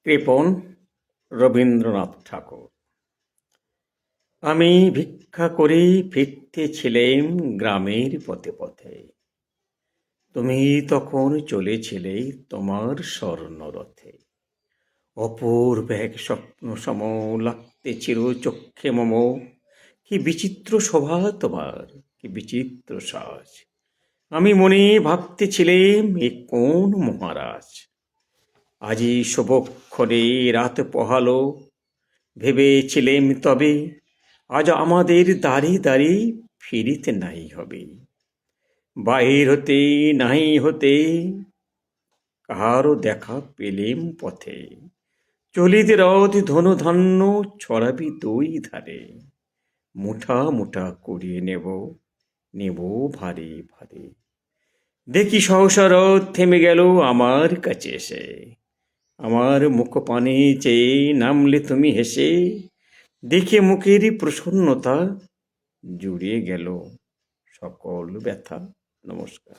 কৃপণ রবীন্দ্রনাথ ঠাকুর। আমি ভিক্ষা করে ফিরতেছিলেম গ্রামের পথে পথে, তুমি তখন চলেছিলে তোমার স্বর্ণরথে। অপূর্ব এক স্বপ্ন সম লাগতেছিল চক্ষে মম। কি বিচিত্র শোভা তোমার, কি বিচিত্র সাজ। আমি মনে ভাবতেছিলেম এ কোন মহারাজ। আজি শুভক্ষণে রাত পোহালো, ভেবেছিলেম তবে আজ আমাদের দ্বারে দ্বারে ফিরিতে নাই হবে। বাহির হতে নাই হতে কাহারও দেখা পেলেম পথে। চলিতে রথ ধনুধান্য ছড়াবি দুই ধারে। মুঠা মুঠা করিয়ে নেব, নেব ভারে ভারে। দেখি সহসা রথ থেমে গেল আমার কাছে এসে। আমার মুখপানে চেয়ে নামলে তুমি হেসে। দেখে মুখেরই প্রসন্নতা জুড়িয়ে গেল সকল ব্যথা। নমস্কার।